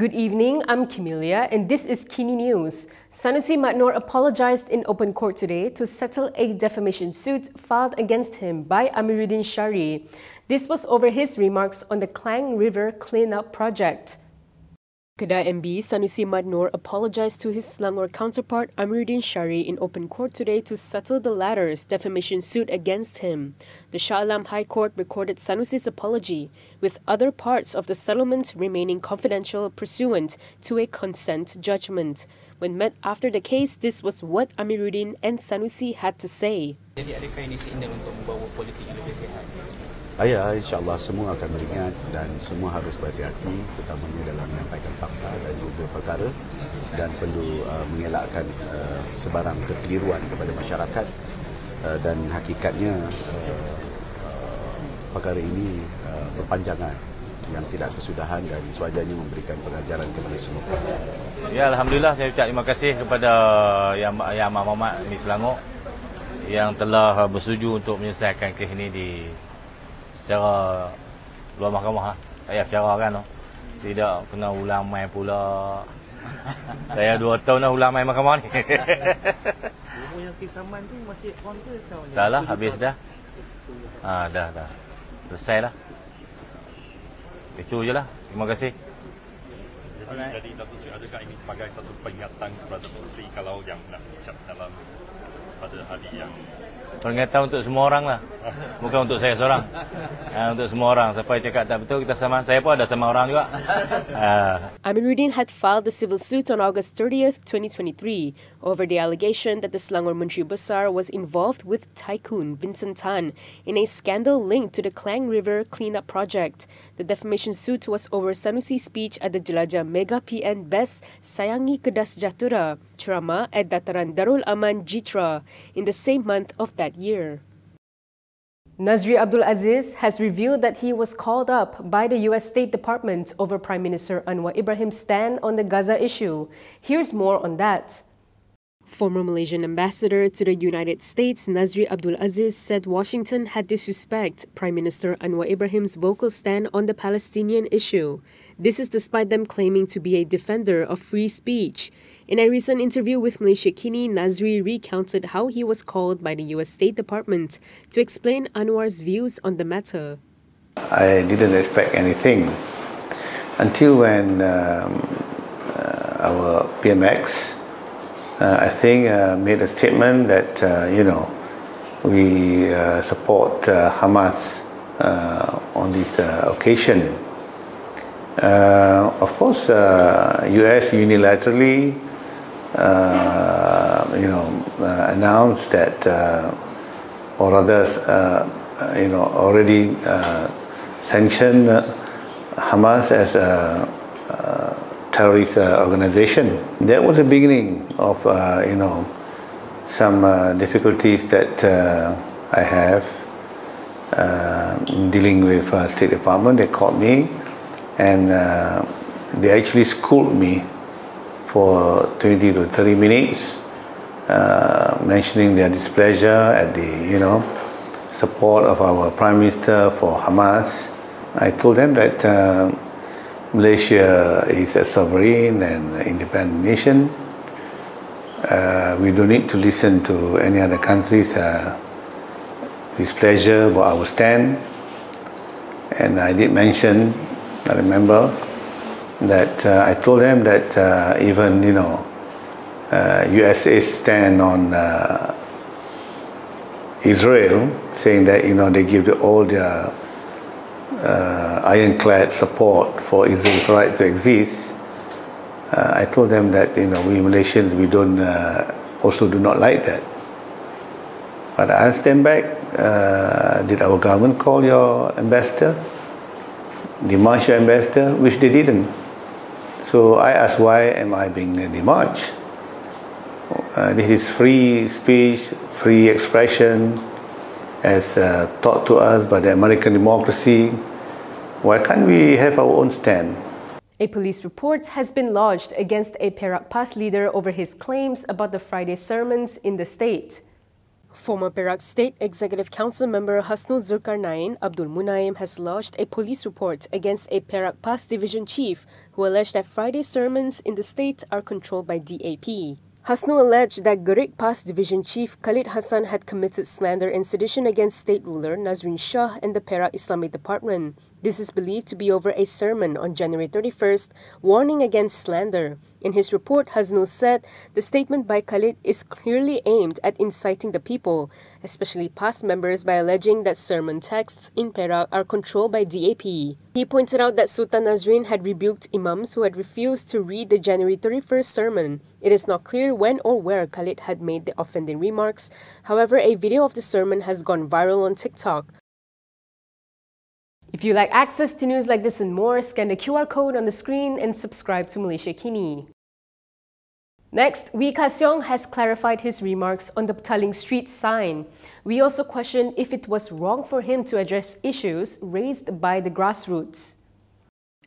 Good evening, I'm Camelia and this is KiniNews. Sanusi Matnor apologised in open court today to settle a defamation suit filed against him by Amirudin Shari. This was over his remarks on the Klang River cleanup project. Kedah MB Sanusi Matnor apologised to his Selangor counterpart Amirudin Shari in open court today to settle the latter's defamation suit against him. The Shah Alam High Court recorded Sanusi's apology, with other parts of the settlement remaining confidential pursuant to a consent judgment. When met after the case, this was what Amirudin and Sanusi had to say. Jadi adakah ini signal untuk membawa politik yang lebih sihat? Ya, insyaAllah semua akan beringat dan semua harus berhati-hati, terutamanya dalam menyampaikan fakta dan juga perkara, dan perlu mengelakkan sebarang kekeliruan kepada masyarakat, dan hakikatnya perkara ini berpanjangan yang tidak kesudahan dan sewajarnya memberikan pengajaran kepada semua. Ya, Alhamdulillah, saya ucap terima kasih kepada Yang Amat di Selangor yang telah bersetuju untuk menyelesaikan kes ini secara luar mahkamah. Saya percarakan, tidak kena ulang main pula. Saya 2 tahun dah ulang main mahkamah ni. Umur yang kisaman tu masih on ke? Tak lah, habis dah. Dah. Selesai lah. Itu je lah. Terima kasih. Jadi Datuk Seri, adakah ini sebagai satu peringatan kepada Datuk Seri kalau yang nak ucap dalam pada hari yang... Peringatan untuk semua orang lah. Bukan untuk saya seorang. Untuk semua orang. Siapa yang cakap tak betul, kita sama. Saya pun ada sama orang juga. Amirudin had filed the civil suit on August 30th, 2023 over the allegation that the Selangor Menteri Besar was involved with tycoon Vincent Tan in a scandal linked to the Klang River cleanup project. The defamation suit was over Sanusi's speech at the Jelajah Mega PN Best Sayangi Kedah Sejahtera ceramah at Dataran Darul Aman Jitra in the same month of that year. Nazri Aziz has revealed that he was called up by the US State Department over Prime Minister Anwar Ibrahim's stand on the Gaza issue. Here's more on that. Former Malaysian ambassador to the United States, Nazri Aziz, said Washington had disrespect Prime Minister Anwar Ibrahim's vocal stand on the Palestinian issue. This is despite them claiming to be a defender of free speech. In a recent interview with Malaysia Kini, Nazri recounted how he was called by the US State Department to explain Anwar's views on the matter. I didn't expect anything until when our PMX I think made a statement that we support Hamas on this occasion. Of course, US unilaterally announced that, or rather, already sanctioned Hamas as a terrorist organization. That was the beginning of some difficulties that I have in dealing with State Department. They called me and they actually schooled me for 20 to 30 minutes, mentioning their displeasure at the support of our Prime Minister for Hamas. I told them that Malaysia is a sovereign and independent nation. We don't need to listen to any other country's displeasure about our stand. And I did mention, I remember, that I told them that even USA's stand on Israel, saying that they give all their ironclad support for Israel's right to exist. I told them that we Malaysians, we also do not like that. But I asked them back, did our government call your ambassador, demarch your ambassador? Which they didn't. So I asked, why am I being demarched? This is free speech, free expression, as taught to us by the American democracy. Why can't we have our own stand? A police report has been lodged against a Perak PAS leader over his claims about the Friday sermons in the state. Former Perak State Executive Council member Hasnul Zulkarnain Abdul Munaim has lodged a police report against a Perak PAS division chief who alleged that Friday's sermons in the state are controlled by DAP. Hasnul alleged that Gerik PAS division chief Khalid Hassan had committed slander and sedition against state ruler Nazri Shah and the Perak Islamic Department. This is believed to be over a sermon on January 31st warning against slander. In his report, Hasnul said the statement by Khalid is clearly aimed at inciting the people, especially PAS members, by alleging that sermon texts in Perak are controlled by DAP. He pointed out that Sultan Nazrin had rebuked imams who had refused to read the January 31st sermon. It is not clear when or where Khalid had made the offending remarks. However, a video of the sermon has gone viral on TikTok. If you like access to news like this and more, scan the QR code on the screen and subscribe to Malaysia Kini. Next, Wee Ka Siong has clarified his remarks on the Petaling Street sign. We also questioned if it was wrong for him to address issues raised by the grassroots.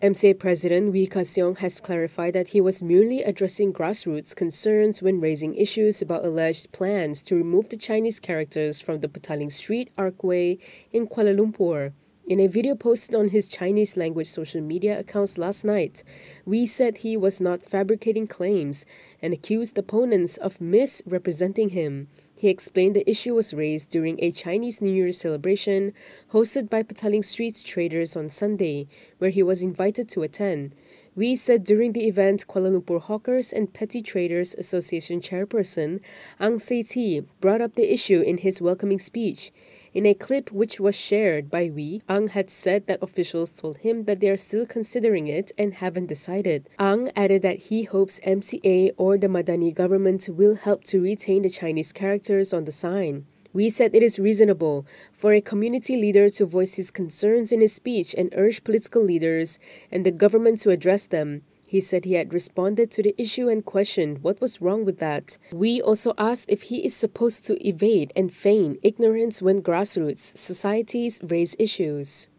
MCA President Wee Ka Siong has clarified that he was merely addressing grassroots concerns when raising issues about alleged plans to remove the Chinese characters from the Petaling Street Archway in Kuala Lumpur. In a video posted on his Chinese language social media accounts last night, Wee said he was not fabricating claims and accused opponents of misrepresenting him. He explained the issue was raised during a Chinese New Year celebration hosted by Petaling Street's traders on Sunday, where he was invited to attend. Wee said during the event, Kuala Lumpur Hawkers and Petty Traders Association chairperson Ang Sei brought up the issue in his welcoming speech. In a clip which was shared by Wee, Ang had said that officials told him that they are still considering it and haven't decided. Ang added that he hopes MCA or the Madani government will help to retain the Chinese characters on the sign. Wee said it is reasonable for a community leader to voice his concerns in his speech and urge political leaders and the government to address them. He said he had responded to the issue and questioned what was wrong with that. Wee also asked if he is supposed to evade and feign ignorance when grassroots societies raise issues.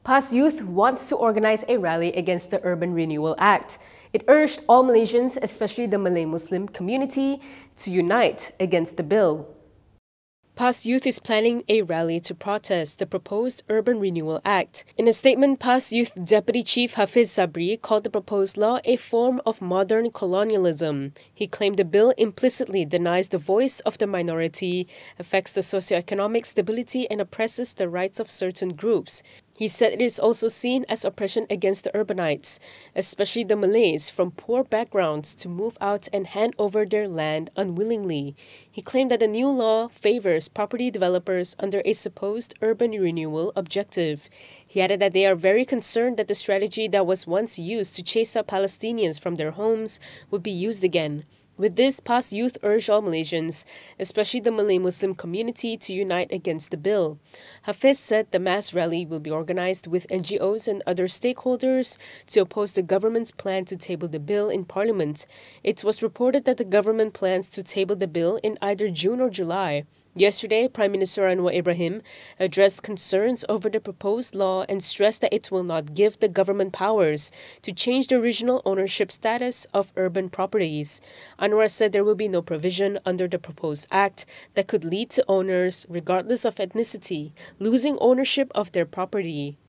PAS Youth wants to organize a rally against the Urban Renewal Act. It urged all Malaysians, especially the Malay Muslim community, to unite against the bill. PAS Youth is planning a rally to protest the proposed Urban Renewal Act. In a statement, PAS Youth Deputy Chief Hafiz Sabri called the proposed law a form of modern colonialism. He claimed the bill implicitly denies the voice of the minority, affects the socio-economic stability and oppresses the rights of certain groups. He said it is also seen as oppression against the urbanites, especially the Malays from poor backgrounds, to move out and hand over their land unwillingly. He claimed that the new law favors property developers under a supposed urban renewal objective. He added that they are very concerned that the strategy that was once used to chase out Palestinians from their homes would be used again. With this, PAS Youth urged all Malaysians, especially the Malay Muslim community, to unite against the bill. Hafiz said the mass rally will be organized with NGOs and other stakeholders to oppose the government's plan to table the bill in Parliament. It was reported that the government plans to table the bill in either June or July. Yesterday, Prime Minister Anwar Ibrahim addressed concerns over the proposed law and stressed that it will not give the government powers to change the original ownership status of urban properties. Anwar said there will be no provision under the proposed act that could lead to owners, regardless of ethnicity, losing ownership of their property.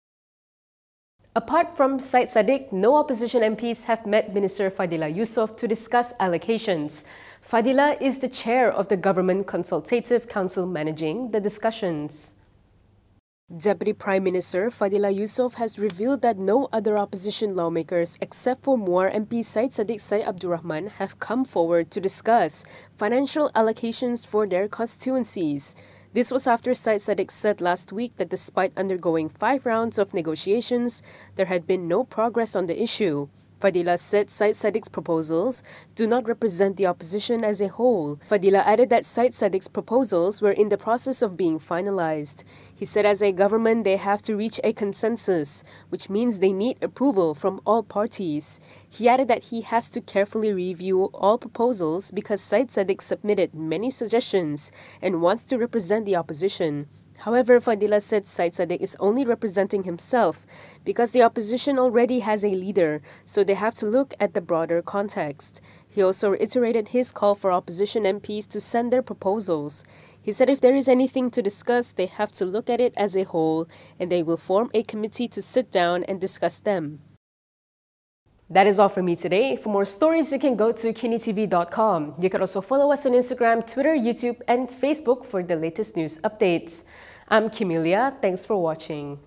Apart from Syed Saddiq, no opposition MPs have met Minister Fadila Yusof to discuss allocations. Fadila is the chair of the Government Consultative Council managing the discussions. Deputy Prime Minister Fadila Yusof has revealed that no other opposition lawmakers except for Muar MP Syed Saddiq Syed Abdul Rahman have come forward to discuss financial allocations for their constituencies. This was after Syed Saddiq said last week that despite undergoing 5 rounds of negotiations, there had been no progress on the issue. Fadila said Syed Saddiq's proposals do not represent the opposition as a whole. Fadila added that Syed Saddiq's proposals were in the process of being finalized. He said as a government they have to reach a consensus, which means they need approval from all parties. He added that he has to carefully review all proposals because Syed Saddiq submitted many suggestions and wants to represent the opposition. However, Fadila said Syed Saddiq is only representing himself because the opposition already has a leader, so they have to look at the broader context. He also reiterated his call for opposition MPs to send their proposals. He said if there is anything to discuss, they have to look at it as a whole, and they will form a committee to sit down and discuss them. That is all from me today. For more stories, you can go to kinitv.com. You can also follow us on Instagram, Twitter, YouTube, and Facebook for the latest news updates. I'm Kimelia. Thanks for watching.